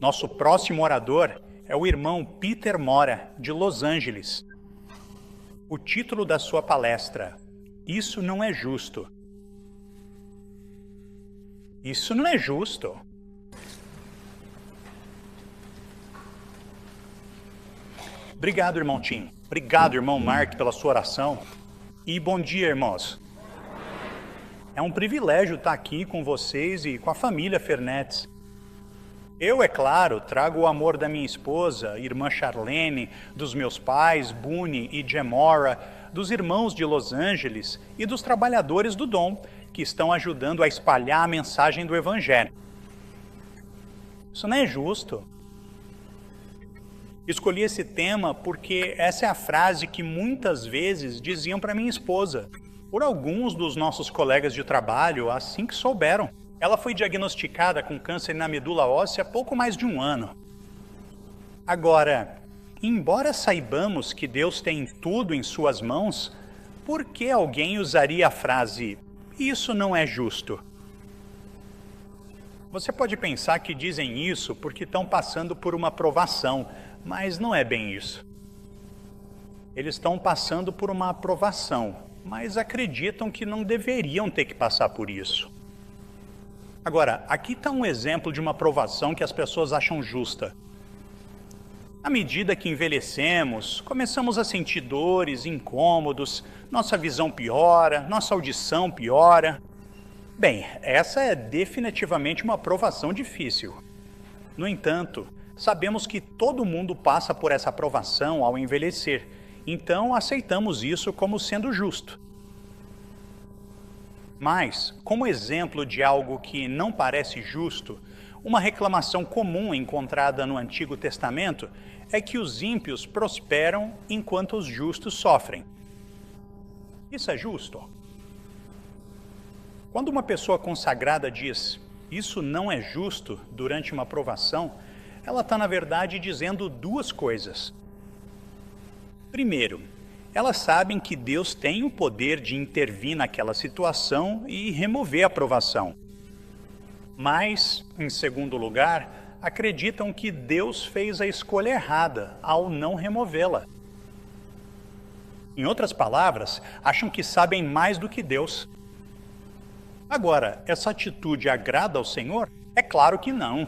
Nosso próximo orador é o irmão Peter Mora, de Los Angeles. O título da sua palestra: Isso não é justo. Isso não é justo. Obrigado, irmão Tim. Obrigado, irmão Mark, pela sua oração. E bom dia, irmãos. É um privilégio estar aqui com vocês e com a família Fernetes. Eu, é claro, trago o amor da minha esposa, irmã Charlene, dos meus pais, Boone e Gemora, dos irmãos de Los Angeles e dos trabalhadores do Dom, que estão ajudando a espalhar a mensagem do Evangelho. Isso não é justo. Escolhi esse tema porque essa é a frase que muitas vezes diziam para minha esposa, por alguns dos nossos colegas de trabalho, assim que souberam. Ela foi diagnosticada com câncer na medula óssea há pouco mais de um ano. Agora, embora saibamos que Deus tem tudo em suas mãos, por que alguém usaria a frase, isso não é justo? Você pode pensar que dizem isso porque estão passando por uma provação, mas não é bem isso. Eles estão passando por uma aprovação, mas acreditam que não deveriam ter que passar por isso. Agora, aqui está um exemplo de uma provação que as pessoas acham justa. À medida que envelhecemos, começamos a sentir dores, incômodos, nossa visão piora, nossa audição piora. Bem, essa é definitivamente uma provação difícil. No entanto, sabemos que todo mundo passa por essa provação ao envelhecer, então aceitamos isso como sendo justo. Mas, como exemplo de algo que não parece justo, uma reclamação comum encontrada no Antigo Testamento é que os ímpios prosperam enquanto os justos sofrem. Isso é justo? Quando uma pessoa consagrada diz, isso não é justo durante uma provação, ela está, na verdade, dizendo duas coisas. Primeiro, elas sabem que Deus tem o poder de intervir naquela situação e remover a provação. Mas, em segundo lugar, acreditam que Deus fez a escolha errada ao não removê-la. Em outras palavras, acham que sabem mais do que Deus. Agora, essa atitude agrada ao Senhor? É claro que não.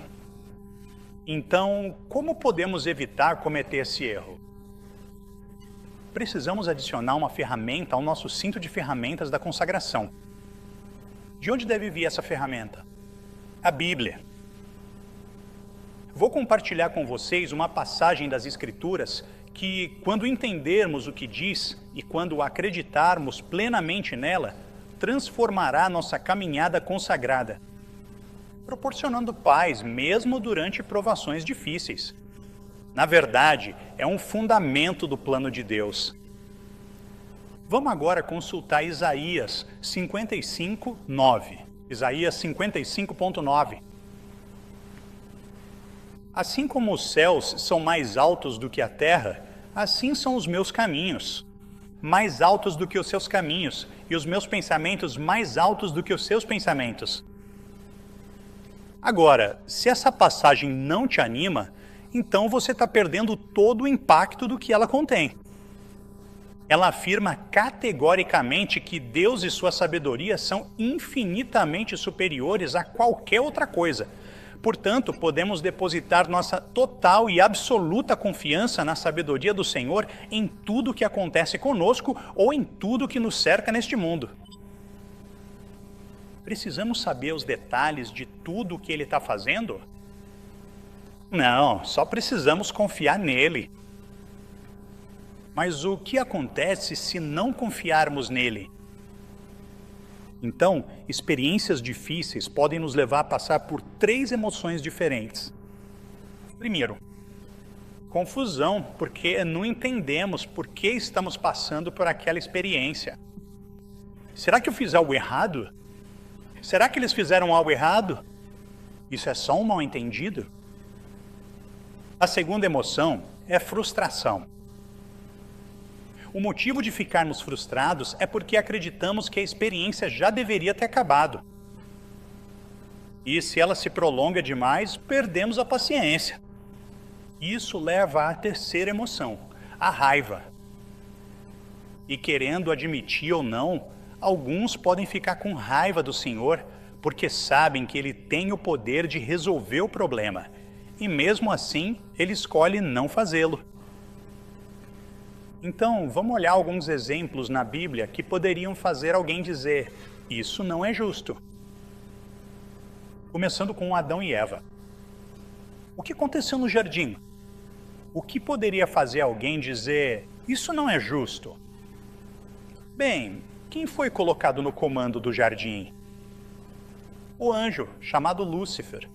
Então, como podemos evitar cometer esse erro? Precisamos adicionar uma ferramenta ao nosso cinto de ferramentas da consagração. De onde deve vir essa ferramenta? A Bíblia. Vou compartilhar com vocês uma passagem das Escrituras que, quando entendermos o que diz e quando acreditarmos plenamente nela, transformará nossa caminhada consagrada, proporcionando paz mesmo durante provações difíceis. Na verdade, é um fundamento do plano de Deus. Vamos agora consultar Isaías 55:9. Isaías 55:9. Assim como os céus são mais altos do que a terra, assim são os meus caminhos, mais altos do que os seus caminhos, e os meus pensamentos mais altos do que os seus pensamentos. Agora, se essa passagem não te anima, então você está perdendo todo o impacto do que ela contém. Ela afirma categoricamente que Deus e sua sabedoria são infinitamente superiores a qualquer outra coisa. Portanto, podemos depositar nossa total e absoluta confiança na sabedoria do Senhor em tudo o que acontece conosco ou em tudo que nos cerca neste mundo. Precisamos saber os detalhes de tudo o que Ele está fazendo? Não, só precisamos confiar nele. Mas o que acontece se não confiarmos nele? Então, experiências difíceis podem nos levar a passar por 3 emoções diferentes. Primeiro, confusão, porque não entendemos por que estamos passando por aquela experiência. Será que eu fiz algo errado? Será que eles fizeram algo errado? Isso é só um mal-entendido? A segunda emoção é frustração. O motivo de ficarmos frustrados é porque acreditamos que a experiência já deveria ter acabado. E se ela se prolonga demais, perdemos a paciência. Isso leva à terceira emoção, a raiva. E querendo admitir ou não, alguns podem ficar com raiva do Senhor porque sabem que Ele tem o poder de resolver o problema. E mesmo assim, Ele escolhe não fazê-lo. Então, vamos olhar alguns exemplos na Bíblia que poderiam fazer alguém dizer: isso não é justo. Começando com Adão e Eva. O que aconteceu no jardim? O que poderia fazer alguém dizer: isso não é justo? Bem, quem foi colocado no comando do jardim? O anjo, chamado Lúcifer.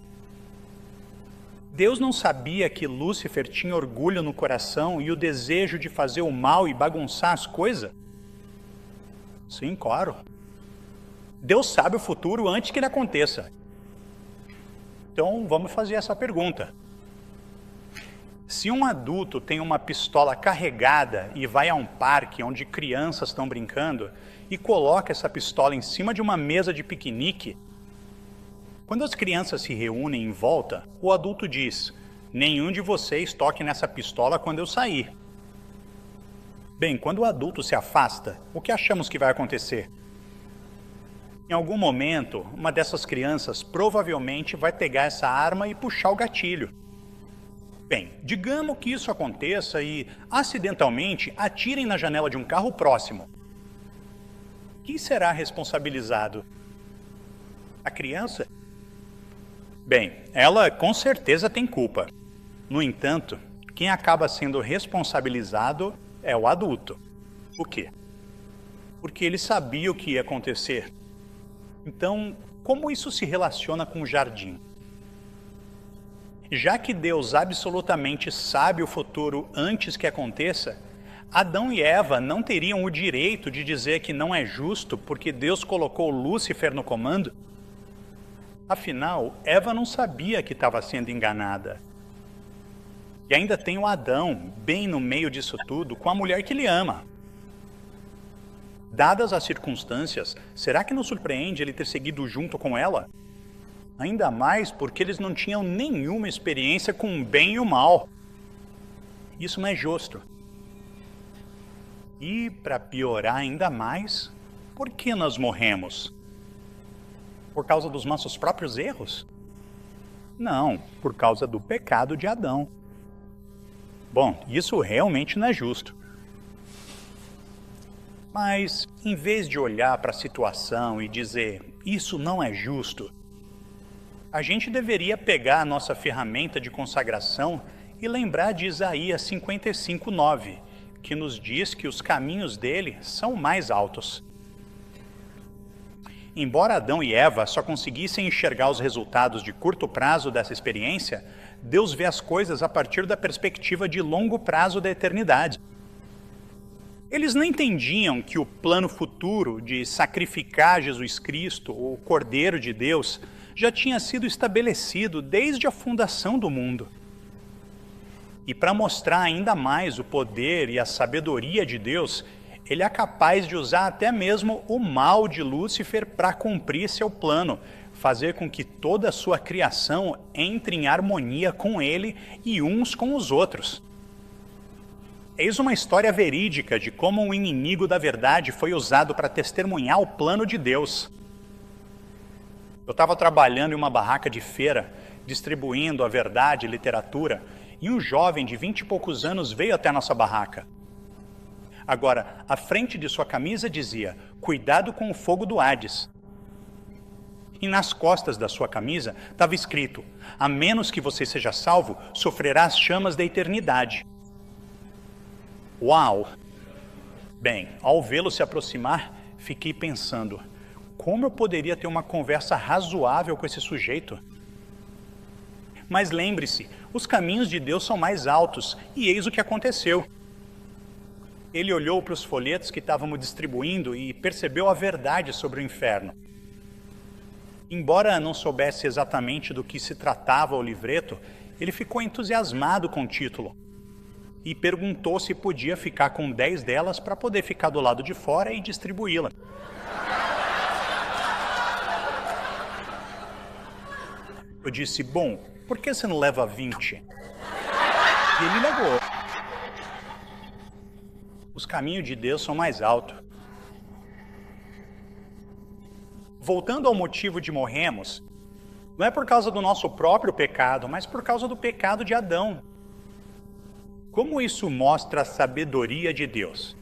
Deus não sabia que Lúcifer tinha orgulho no coração e o desejo de fazer o mal e bagunçar as coisas? Sim, claro. Deus sabe o futuro antes que ele aconteça. Então, vamos fazer essa pergunta. Se um adulto tem uma pistola carregada e vai a um parque onde crianças estão brincando e coloca essa pistola em cima de uma mesa de piquenique, quando as crianças se reúnem em volta, o adulto diz: nenhum de vocês toque nessa pistola quando eu sair. Bem, quando o adulto se afasta, o que achamos que vai acontecer? Em algum momento, uma dessas crianças provavelmente vai pegar essa arma e puxar o gatilho. Bem, digamos que isso aconteça e, acidentalmente, atirem na janela de um carro próximo. Quem será responsabilizado? A criança? Bem, ela com certeza tem culpa. No entanto, quem acaba sendo responsabilizado é o adulto. Por quê? Porque ele sabia o que ia acontecer. Então, como isso se relaciona com o jardim? Já que Deus absolutamente sabe o futuro antes que aconteça, Adão e Eva não teriam o direito de dizer que não é justo porque Deus colocou Lúcifer no comando? Afinal, Eva não sabia que estava sendo enganada. E ainda tem o Adão, bem no meio disso tudo, com a mulher que ele ama. Dadas as circunstâncias, será que não surpreende ele ter seguido junto com ela? Ainda mais porque eles não tinham nenhuma experiência com o bem e o mal. Isso não é justo. E, para piorar ainda mais, por que nós morremos? Por causa dos nossos próprios erros? Não, por causa do pecado de Adão. Bom, isso realmente não é justo. Mas, em vez de olhar para a situação e dizer, isso não é justo, a gente deveria pegar a nossa ferramenta de consagração e lembrar de Isaías 55:9, que nos diz que os caminhos dele são mais altos. Embora Adão e Eva só conseguissem enxergar os resultados de curto prazo dessa experiência, Deus vê as coisas a partir da perspectiva de longo prazo da eternidade. Eles não entendiam que o plano futuro de sacrificar Jesus Cristo, o Cordeiro de Deus, já tinha sido estabelecido desde a fundação do mundo. E para mostrar ainda mais o poder e a sabedoria de Deus, ele é capaz de usar até mesmo o mal de Lúcifer para cumprir seu plano, fazer com que toda a sua criação entre em harmonia com ele e uns com os outros. Eis uma história verídica de como um inimigo da verdade foi usado para testemunhar o plano de Deus. Eu estava trabalhando em uma barraca de feira, distribuindo a verdade e literatura, e um jovem de 20 e poucos anos veio até a nossa barraca. Agora, a frente de sua camisa dizia, cuidado com o fogo do Hades. E nas costas da sua camisa estava escrito, a menos que você seja salvo, sofrerá as chamas da eternidade. Uau! Bem, ao vê-lo se aproximar, fiquei pensando, como eu poderia ter uma conversa razoável com esse sujeito? Mas lembre-se, os caminhos de Deus são mais altos, e eis o que aconteceu. Ele olhou para os folhetos que estávamos distribuindo e percebeu a verdade sobre o inferno. Embora não soubesse exatamente do que se tratava o livreto, ele ficou entusiasmado com o título e perguntou se podia ficar com 10 delas para poder ficar do lado de fora e distribuí-la. Eu disse, bom, por que você não leva 20? E ele negou. Os caminhos de Deus são mais altos. Voltando ao motivo de morrermos, não é por causa do nosso próprio pecado, mas por causa do pecado de Adão. Como isso mostra a sabedoria de Deus?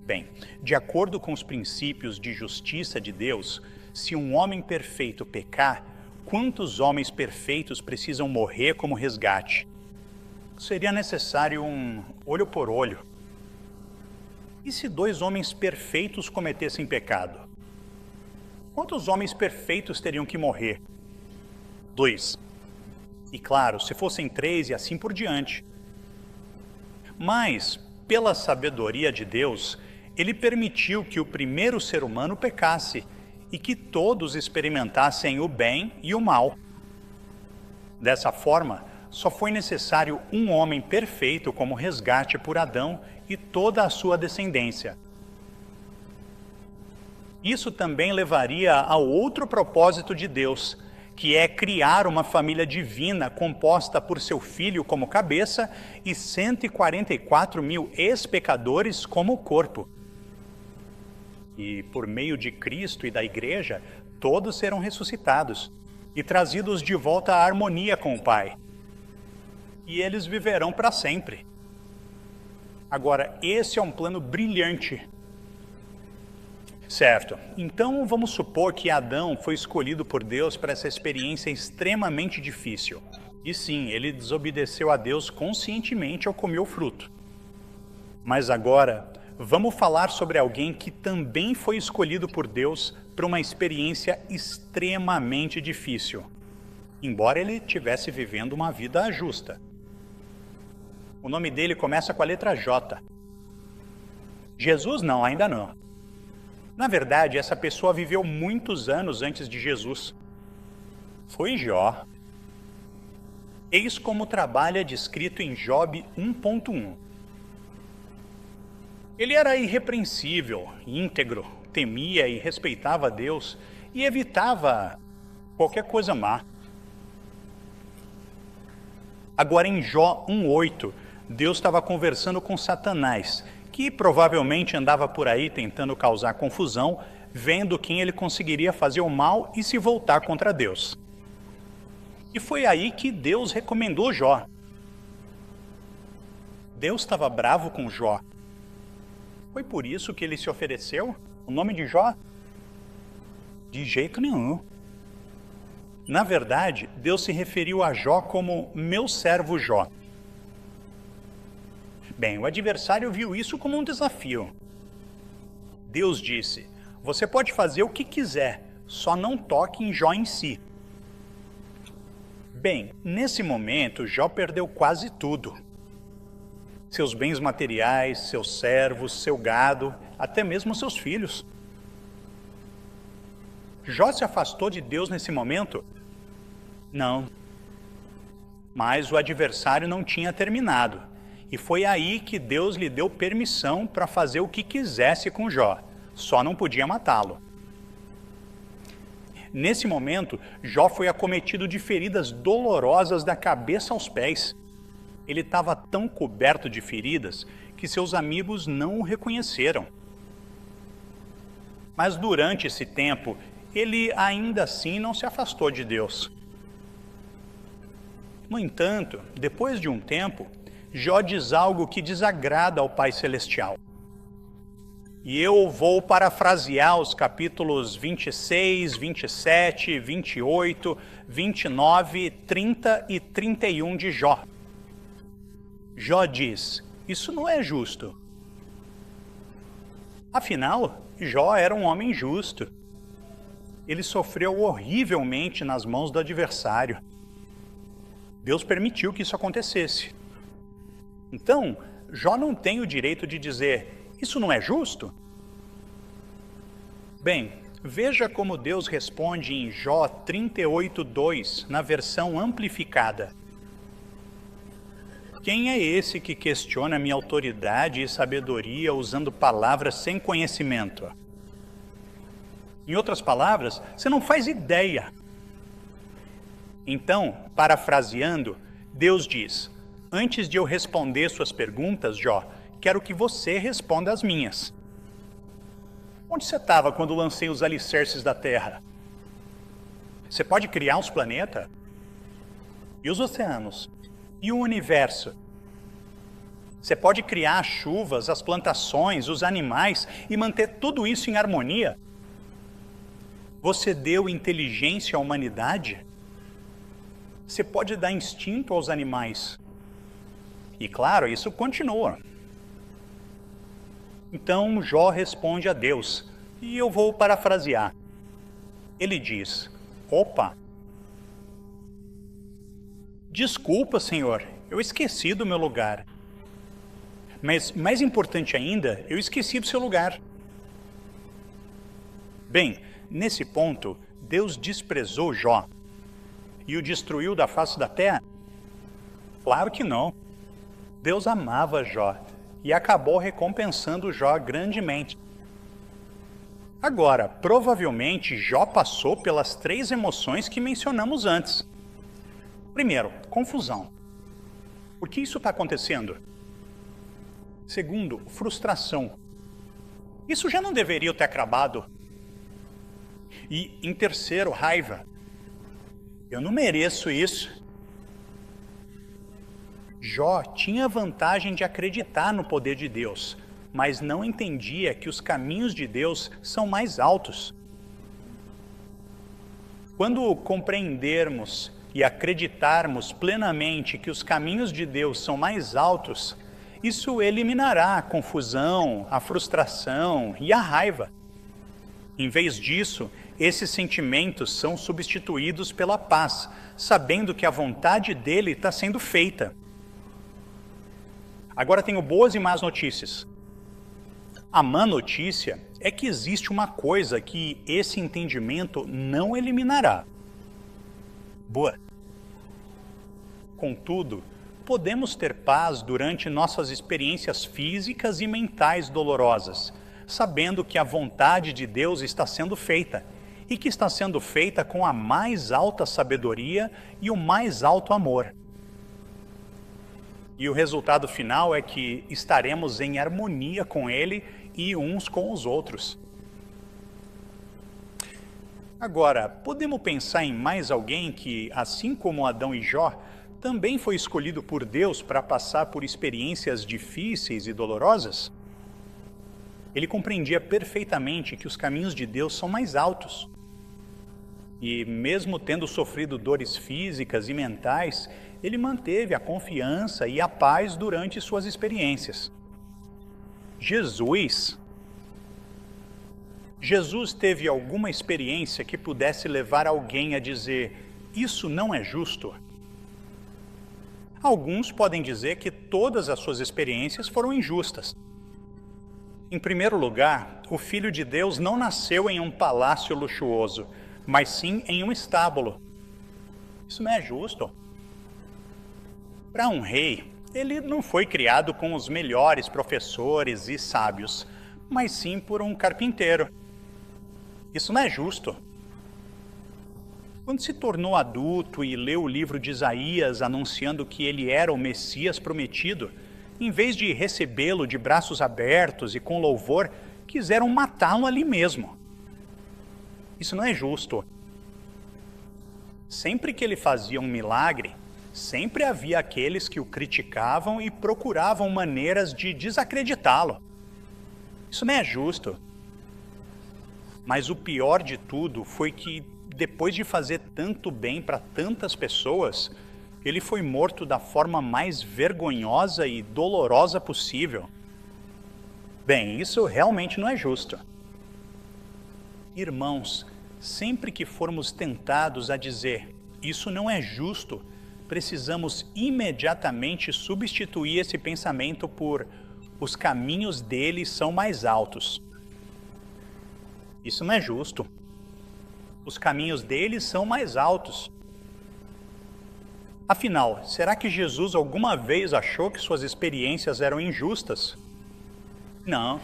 Bem, de acordo com os princípios de justiça de Deus, se um homem perfeito pecar, quantos homens perfeitos precisam morrer como resgate? Seria necessário um olho por olho. E se 2 homens perfeitos cometessem pecado? Quantos homens perfeitos teriam que morrer? 2. E claro, se fossem 3 e assim por diante. Mas, pela sabedoria de Deus, Ele permitiu que o primeiro ser humano pecasse e que todos experimentassem o bem e o mal. Dessa forma, só foi necessário um homem perfeito como resgate por Adão e toda a sua descendência. Isso também levaria ao outro propósito de Deus, que é criar uma família divina composta por seu Filho como cabeça e 144 mil ex-pecadores como corpo. E por meio de Cristo e da Igreja, todos serão ressuscitados e trazidos de volta à harmonia com o Pai. E eles viverão para sempre. Agora, esse é um plano brilhante. Certo, então vamos supor que Adão foi escolhido por Deus para essa experiência extremamente difícil. E sim, ele desobedeceu a Deus conscientemente ao comer o fruto. Mas agora, vamos falar sobre alguém que também foi escolhido por Deus para uma experiência extremamente difícil, embora ele estivesse vivendo uma vida justa. O nome dele começa com a letra J. Jesus não, ainda não. Na verdade, essa pessoa viveu muitos anos antes de Jesus. Foi Jó. Eis como trabalha descrito em Job 1.1. Ele era irrepreensível, íntegro, temia e respeitava a Deus e evitava qualquer coisa má. Agora em Jó 1.8, Deus estava conversando com Satanás, que provavelmente andava por aí tentando causar confusão, vendo quem ele conseguiria fazer o mal e se voltar contra Deus. E foi aí que Deus recomendou Jó. Deus estava bravo com Jó. Foi por isso que ele se ofereceu? O nome de Jó? De jeito nenhum. Na verdade, Deus se referiu a Jó como meu servo Jó. Bem, o adversário viu isso como um desafio. Deus disse, você pode fazer o que quiser, só não toque em Jó em si. Bem, nesse momento, Jó perdeu quase tudo. Seus bens materiais, seus servos, seu gado, até mesmo seus filhos. Jó se afastou de Deus nesse momento? Não. Mas o adversário não tinha terminado. E foi aí que Deus lhe deu permissão para fazer o que quisesse com Jó. Só não podia matá-lo. Nesse momento, Jó foi acometido de feridas dolorosas da cabeça aos pés. Ele estava tão coberto de feridas que seus amigos não o reconheceram. Mas durante esse tempo, ele ainda assim não se afastou de Deus. No entanto, depois de um tempo, Jó diz algo que desagrada ao Pai Celestial. E eu vou parafrasear os capítulos 26, 27, 28, 29, 30 e 31 de Jó. Jó diz, isso não é justo. Afinal, Jó era um homem justo. Ele sofreu horrivelmente nas mãos do adversário. Deus permitiu que isso acontecesse. Então, Jó não tem o direito de dizer, isso não é justo? Bem, veja como Deus responde em Jó 38:2, na versão amplificada. Quem é esse que questiona minha autoridade e sabedoria usando palavras sem conhecimento? Em outras palavras, você não faz ideia. Então, parafraseando, Deus diz: antes de eu responder suas perguntas, Jó, quero que você responda as minhas. Onde você estava quando lancei os alicerces da terra? Você pode criar os planetas? E os oceanos? E o universo? Você pode criar as chuvas, as plantações, os animais e manter tudo isso em harmonia? Você deu inteligência à humanidade? Você pode dar instinto aos animais? E claro, isso continua. Então Jó responde a Deus, e eu vou parafrasear. Ele diz: opa! Desculpa, Senhor, eu esqueci do meu lugar. Mas, mais importante ainda, eu esqueci do seu lugar. Bem, nesse ponto, Deus desprezou Jó e o destruiu da face da terra? Claro que não. Deus amava Jó e acabou recompensando Jó grandemente. Agora, provavelmente, Jó passou pelas 3 emoções que mencionamos antes. Primeiro, confusão. Por que isso está acontecendo? Segundo, frustração. Isso já não deveria ter acabado. E, em terceiro, raiva. Eu não mereço isso. Jó tinha a vantagem de acreditar no poder de Deus, mas não entendia que os caminhos de Deus são mais altos. Quando compreendermos e acreditarmos plenamente que os caminhos de Deus são mais altos, isso eliminará a confusão, a frustração e a raiva. Em vez disso, esses sentimentos são substituídos pela paz, sabendo que a vontade dele está sendo feita. Agora tenho boas e más notícias. A má notícia é que existe uma coisa que esse entendimento não eliminará. Boa. Contudo, podemos ter paz durante nossas experiências físicas e mentais dolorosas, sabendo que a vontade de Deus está sendo feita, e que está sendo feita com a mais alta sabedoria e o mais alto amor. E o resultado final é que estaremos em harmonia com Ele e uns com os outros. Agora, podemos pensar em mais alguém que, assim como Adão e Jó, também foi escolhido por Deus para passar por experiências difíceis e dolorosas? Ele compreendia perfeitamente que os caminhos de Deus são mais altos. E mesmo tendo sofrido dores físicas e mentais, ele manteve a confiança e a paz durante suas experiências. Jesus teve alguma experiência que pudesse levar alguém a dizer: isso não é justo? Alguns podem dizer que todas as suas experiências foram injustas. Em primeiro lugar, o Filho de Deus não nasceu em um palácio luxuoso, mas sim em um estábulo. Isso não é justo. Para um rei, ele não foi criado com os melhores professores e sábios, mas sim por um carpinteiro. Isso não é justo. Quando se tornou adulto e leu o livro de Isaías anunciando que ele era o Messias prometido, em vez de recebê-lo de braços abertos e com louvor, quiseram matá-lo ali mesmo. Isso não é justo. Sempre que ele fazia um milagre, sempre havia aqueles que o criticavam e procuravam maneiras de desacreditá-lo. Isso não é justo. Mas o pior de tudo foi que, depois de fazer tanto bem para tantas pessoas, ele foi morto da forma mais vergonhosa e dolorosa possível. Bem, isso realmente não é justo. Irmãos, sempre que formos tentados a dizer isso não é justo, precisamos imediatamente substituir esse pensamento por os caminhos dele são mais altos. Isso não é justo. Os caminhos dele são mais altos. Afinal, será que Jesus alguma vez achou que suas experiências eram injustas? Não.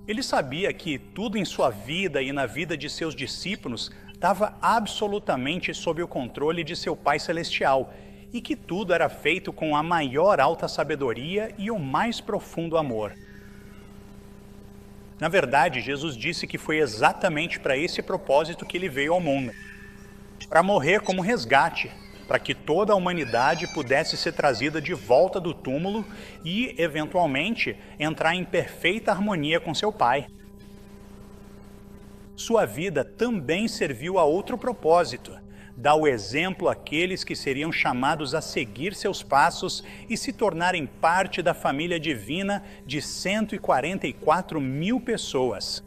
Ele sabia que tudo em sua vida e na vida de seus discípulos estava absolutamente sob o controle de seu Pai Celestial e que tudo era feito com a maior alta sabedoria e o mais profundo amor. Na verdade, Jesus disse que foi exatamente para esse propósito que ele veio ao mundo, para morrer como resgate, para que toda a humanidade pudesse ser trazida de volta do túmulo e, eventualmente, entrar em perfeita harmonia com seu Pai. Sua vida também serviu a outro propósito: dar o exemplo àqueles que seriam chamados a seguir seus passos e se tornarem parte da família divina de 144 mil pessoas.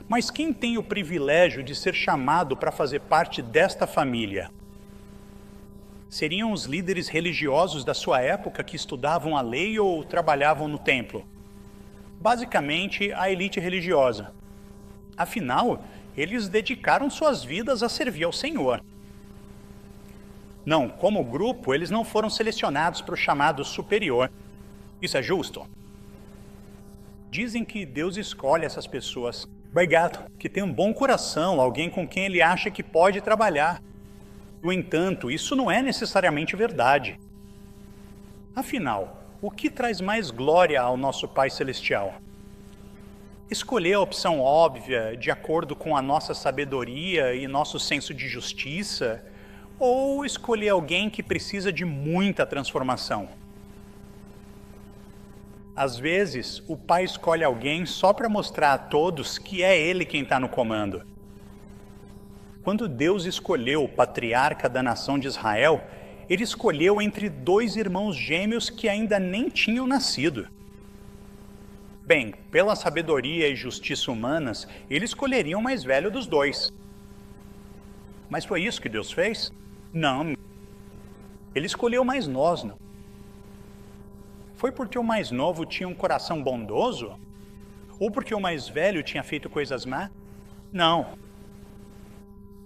Mas quem tem o privilégio de ser chamado para fazer parte desta família? Seriam os líderes religiosos da sua época que estudavam a lei ou trabalhavam no templo? Basicamente, a elite religiosa. Afinal, eles dedicaram suas vidas a servir ao Senhor. Não, como grupo, eles não foram selecionados para o chamado superior. Isso é justo? Dizem que Deus escolhe essas pessoas. Obrigado, que tem um bom coração, alguém com quem ele acha que pode trabalhar. No entanto, isso não é necessariamente verdade. Afinal, o que traz mais glória ao nosso Pai Celestial? Escolher a opção óbvia, de acordo com a nossa sabedoria e nosso senso de justiça, ou escolher alguém que precisa de muita transformação? Às vezes, o Pai escolhe alguém só para mostrar a todos que é Ele quem está no comando. Quando Deus escolheu o patriarca da nação de Israel, Ele escolheu entre 2 irmãos gêmeos que ainda nem tinham nascido. Bem, pela sabedoria e justiça humanas, Ele escolheria o mais velho dos 2. Mas foi isso que Deus fez? Não. Ele escolheu o mais novo. Foi porque o mais novo tinha um coração bondoso? Ou porque o mais velho tinha feito coisas más? Não.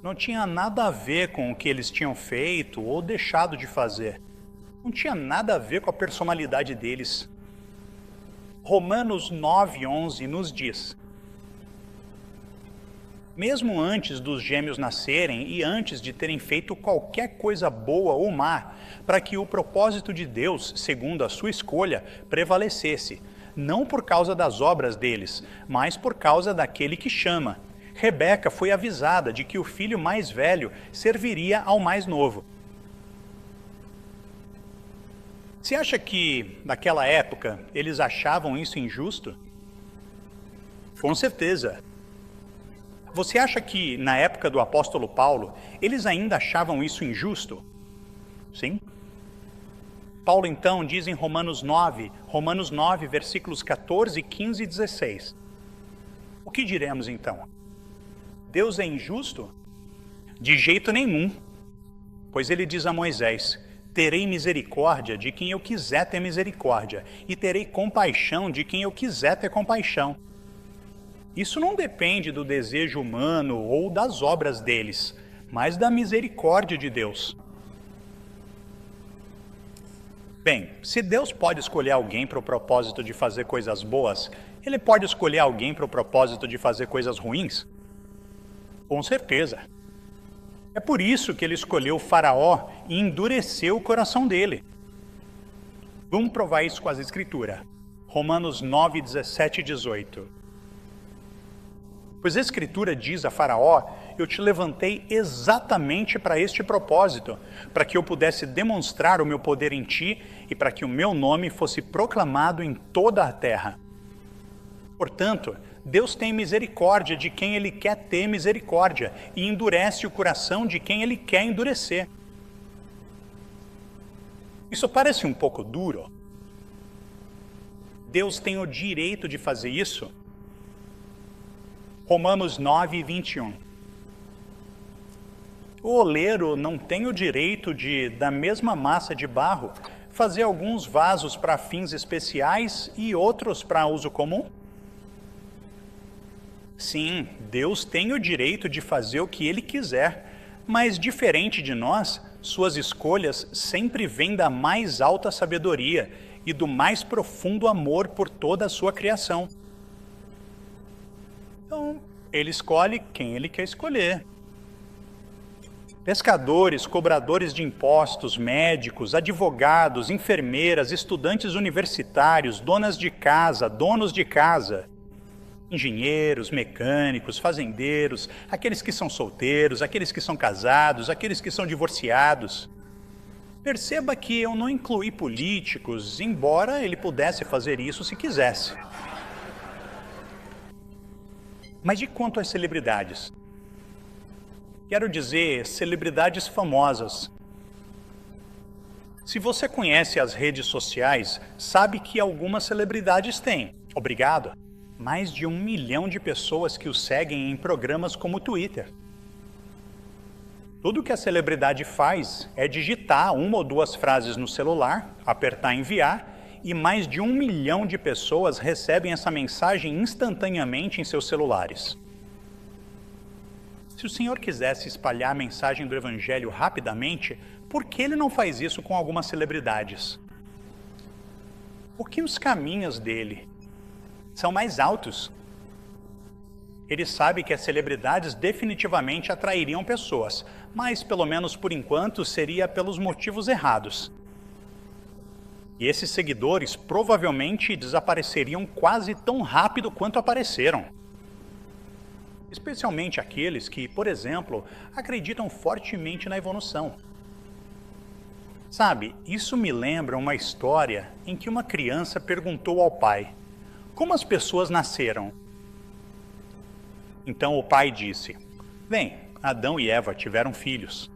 Não tinha nada a ver com o que eles tinham feito ou deixado de fazer. Não tinha nada a ver com a personalidade deles. Romanos 9:11 nos diz: mesmo antes dos gêmeos nascerem e antes de terem feito qualquer coisa boa ou má, para que o propósito de Deus, segundo a sua escolha, prevalecesse, não por causa das obras deles, mas por causa daquele que chama. Rebeca foi avisada de que o filho mais velho serviria ao mais novo. Você acha que, naquela época, eles achavam isso injusto? Com certeza. Você acha que, na época do apóstolo Paulo, eles ainda achavam isso injusto? Sim. Paulo, então, diz em Romanos 9, versículos 14, 15 e 16. O que diremos, então? Deus é injusto? De jeito nenhum. Pois ele diz a Moisés: terei misericórdia de quem eu quiser ter misericórdia, e terei compaixão de quem eu quiser ter compaixão. Isso não depende do desejo humano ou das obras deles, mas da misericórdia de Deus. Bem, se Deus pode escolher alguém para o propósito de fazer coisas boas, Ele pode escolher alguém para o propósito de fazer coisas ruins? Com certeza. É por isso que Ele escolheu o Faraó e endureceu o coração dele. Vamos provar isso com as Escrituras. Romanos 9, 17 e 18. Pois a Escritura diz a Faraó: eu te levantei exatamente para este propósito, para que eu pudesse demonstrar o meu poder em ti e para que o meu nome fosse proclamado em toda a terra. Portanto, Deus tem misericórdia de quem Ele quer ter misericórdia e endurece o coração de quem Ele quer endurecer. Isso parece um pouco duro. Deus tem o direito de fazer isso? Romanos 9, 21. O oleiro não tem o direito de, da mesma massa de barro, fazer alguns vasos para fins especiais e outros para uso comum? Sim, Deus tem o direito de fazer o que Ele quiser, mas diferente de nós, suas escolhas sempre vêm da mais alta sabedoria e do mais profundo amor por toda a sua criação. Então, Ele escolhe quem ele quer escolher. Pescadores, cobradores de impostos, médicos, advogados, enfermeiras, estudantes universitários, donas de casa, donos de casa, engenheiros, mecânicos, fazendeiros, aqueles que são solteiros, aqueles que são casados, aqueles que são divorciados. Perceba que eu não incluí políticos, embora ele pudesse fazer isso se quisesse. Mas e quanto às celebridades? Quero dizer, celebridades famosas. Se você conhece as redes sociais, sabe que algumas celebridades têm, obrigado, mais de 1 milhão de pessoas que o seguem em programas como o Twitter. Tudo que a celebridade faz é digitar 1 ou 2 frases no celular, apertar enviar, e mais de 1 milhão de pessoas recebem essa mensagem instantaneamente em seus celulares. Se o Senhor quisesse espalhar a mensagem do Evangelho rapidamente, por que ele não faz isso com algumas celebridades? Porque os caminhos dele são mais altos. Ele sabe que as celebridades definitivamente atrairiam pessoas, mas pelo menos por enquanto seria pelos motivos errados. E esses seguidores provavelmente desapareceriam quase tão rápido quanto apareceram. Especialmente aqueles que, por exemplo, acreditam fortemente na evolução. Sabe, isso me lembra uma história em que uma criança perguntou ao pai: como as pessoas nasceram? Então o pai disse: bem, Adão e Eva tiveram filhos.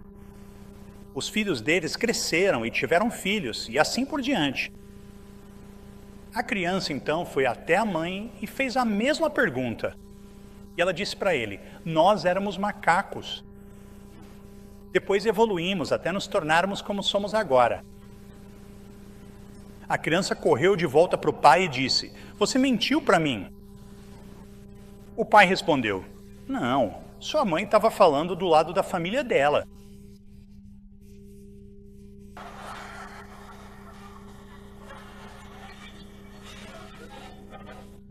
Os filhos deles cresceram e tiveram filhos, e assim por diante. A criança então foi até a mãe e fez a mesma pergunta. E ela disse para ele: nós éramos macacos. Depois evoluímos até nos tornarmos como somos agora. A criança correu de volta para o pai e disse: você mentiu para mim. O pai respondeu: não, sua mãe estava falando do lado da família dela.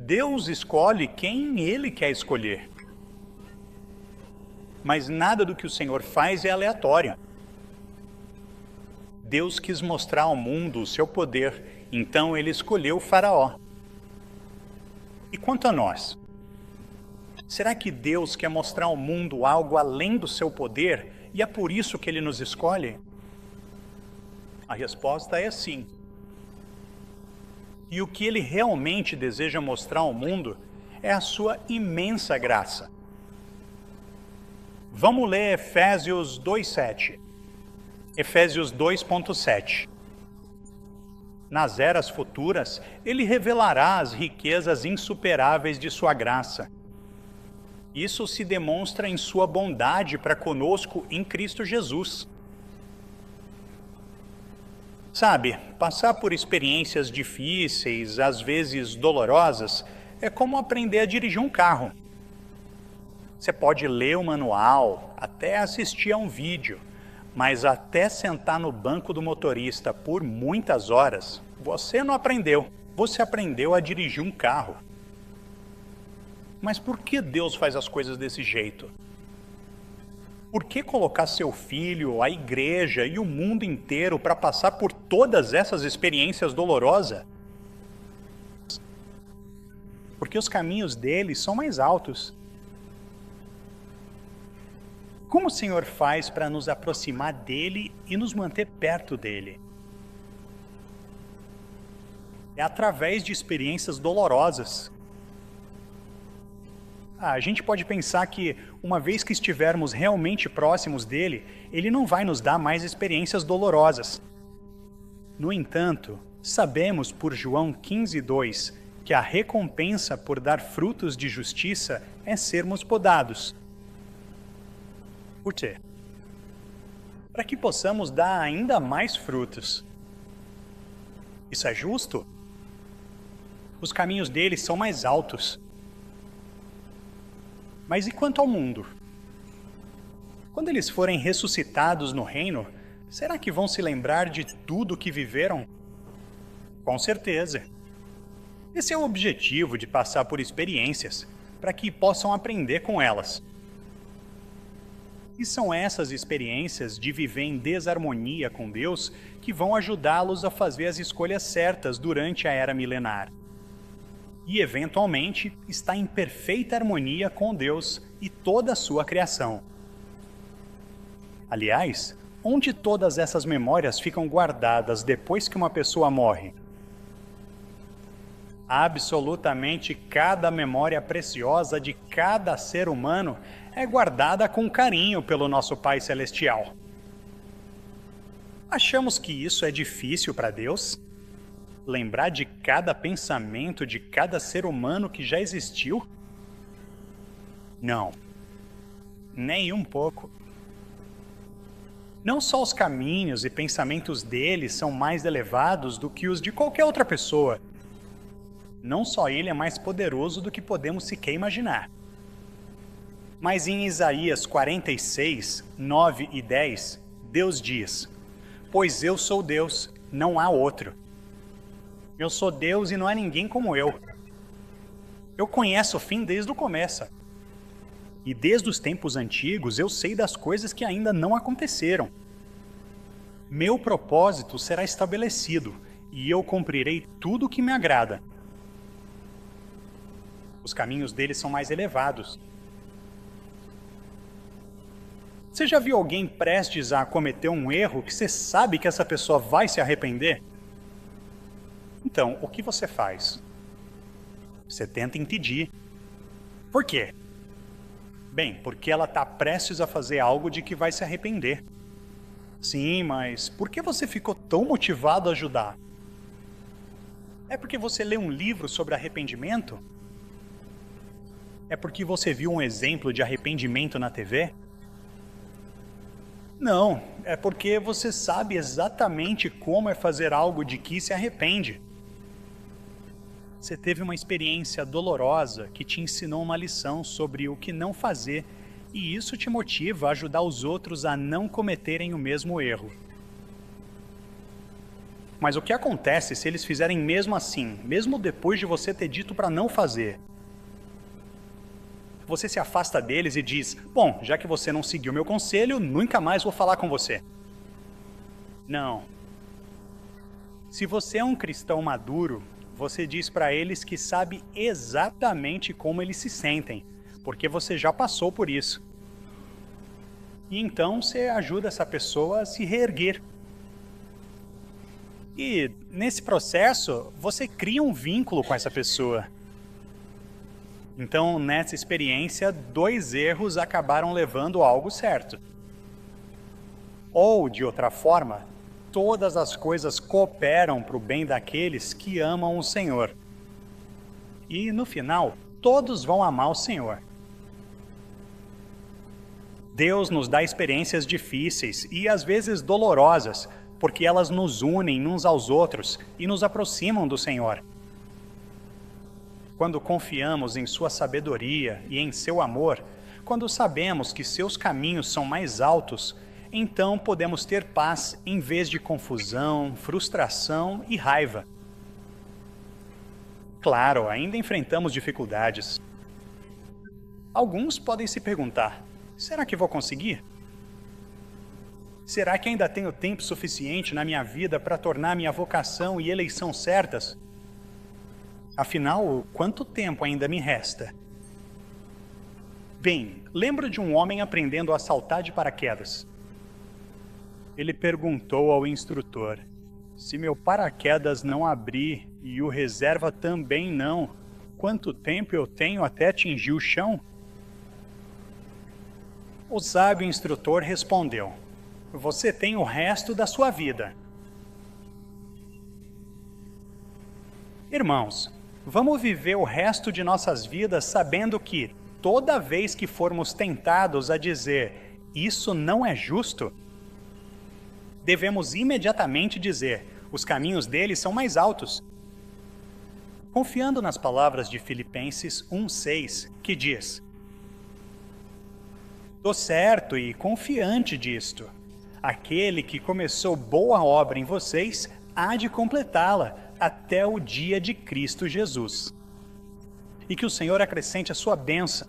Deus escolhe quem Ele quer escolher. Mas nada do que o Senhor faz é aleatório. Deus quis mostrar ao mundo o seu poder, então Ele escolheu o Faraó. E quanto a nós? Será que Deus quer mostrar ao mundo algo além do seu poder e é por isso que Ele nos escolhe? A resposta é sim. E o que ele realmente deseja mostrar ao mundo é a sua imensa graça. Vamos ler Efésios 2:7. Efésios 2:7. Nas eras futuras, ele revelará as riquezas insuperáveis de sua graça. Isso se demonstra em sua bondade para conosco em Cristo Jesus. Sabe, passar por experiências difíceis, às vezes dolorosas, é como aprender a dirigir um carro. Você pode ler o manual, até assistir a um vídeo, mas até sentar no banco do motorista por muitas horas, você não aprendeu. Você aprendeu a dirigir um carro. Mas por que Deus faz as coisas desse jeito? Por que colocar seu filho, a igreja e o mundo inteiro para passar por todas essas experiências dolorosas? Porque os caminhos dele são mais altos. Como o Senhor faz para nos aproximar dele e nos manter perto dele? É através de experiências dolorosas. A gente pode pensar que, uma vez que estivermos realmente próximos dele, ele não vai nos dar mais experiências dolorosas. No entanto, sabemos por João 15:2 que a recompensa por dar frutos de justiça é sermos podados. Por quê? Para que possamos dar ainda mais frutos. Isso é justo? Os caminhos dele são mais altos. Mas e quanto ao mundo? Quando eles forem ressuscitados no reino, será que vão se lembrar de tudo o que viveram? Com certeza. Esse é o objetivo de passar por experiências, para que possam aprender com elas. E são essas experiências de viver em desarmonia com Deus que vão ajudá-los a fazer as escolhas certas durante a era milenar. E, eventualmente, está em perfeita harmonia com Deus e toda a sua criação. Aliás, onde todas essas memórias ficam guardadas depois que uma pessoa morre? Absolutamente cada memória preciosa de cada ser humano é guardada com carinho pelo nosso Pai Celestial. Achamos que isso é difícil para Deus? Lembrar de cada pensamento de cada ser humano que já existiu? Não, nem um pouco. Não só os caminhos e pensamentos dele são mais elevados do que os de qualquer outra pessoa. Não só ele é mais poderoso do que podemos sequer imaginar. Mas em Isaías 46, 9 e 10, Deus diz: "Pois eu sou Deus, não há outro. Eu sou Deus e não há ninguém como eu. Eu conheço o fim desde o começo. E desde os tempos antigos eu sei das coisas que ainda não aconteceram. Meu propósito será estabelecido, e eu cumprirei tudo o que me agrada." Os caminhos dele são mais elevados. Você já viu alguém prestes a cometer um erro que você sabe que essa pessoa vai se arrepender? Então, o que você faz? Você tenta impedir. Por quê? Bem, porque ela está prestes a fazer algo de que vai se arrepender. Sim, mas por que você ficou tão motivado a ajudar? É porque você leu um livro sobre arrependimento? É porque você viu um exemplo de arrependimento na TV? Não, é porque você sabe exatamente como é fazer algo de que se arrepende. Você teve uma experiência dolorosa que te ensinou uma lição sobre o que não fazer, e isso te motiva a ajudar os outros a não cometerem o mesmo erro. Mas o que acontece se eles fizerem mesmo assim, mesmo depois de você ter dito para não fazer? Você se afasta deles e diz: "Bom, já que você não seguiu meu conselho, nunca mais vou falar com você." Não. Se você é um cristão maduro, você diz para eles que sabe exatamente como eles se sentem, porque você já passou por isso. E então você ajuda essa pessoa a se reerguer. E nesse processo, você cria um vínculo com essa pessoa. Então, nessa experiência, 2 erros acabaram levando a algo certo. Ou, de outra forma, todas as coisas cooperam para o bem daqueles que amam o Senhor. E, no final, todos vão amar o Senhor. Deus nos dá experiências difíceis e, às vezes, dolorosas, porque elas nos unem uns aos outros e nos aproximam do Senhor. Quando confiamos em sua sabedoria e em seu amor, quando sabemos que seus caminhos são mais altos, então podemos ter paz em vez de confusão, frustração e raiva. Claro, ainda enfrentamos dificuldades. Alguns podem se perguntar: será que vou conseguir? Será que ainda tenho tempo suficiente na minha vida para tornar minha vocação e eleição certas? Afinal, quanto tempo ainda me resta? Bem, lembro de um homem aprendendo a saltar de paraquedas. Ele perguntou ao instrutor: "Se meu paraquedas não abrir e o reserva também não, quanto tempo eu tenho até atingir o chão?" O sábio instrutor respondeu: "Você tem o resto da sua vida." Irmãos, vamos viver o resto de nossas vidas sabendo que, toda vez que formos tentados a dizer "isso não é justo", devemos imediatamente dizer: "os caminhos dele são mais altos." Confiando nas palavras de Filipenses 1:6, que diz: "Tô certo e confiante disto. Aquele que começou boa obra em vocês há de completá-la até o dia de Cristo Jesus." e que o Senhor acrescente a sua bênção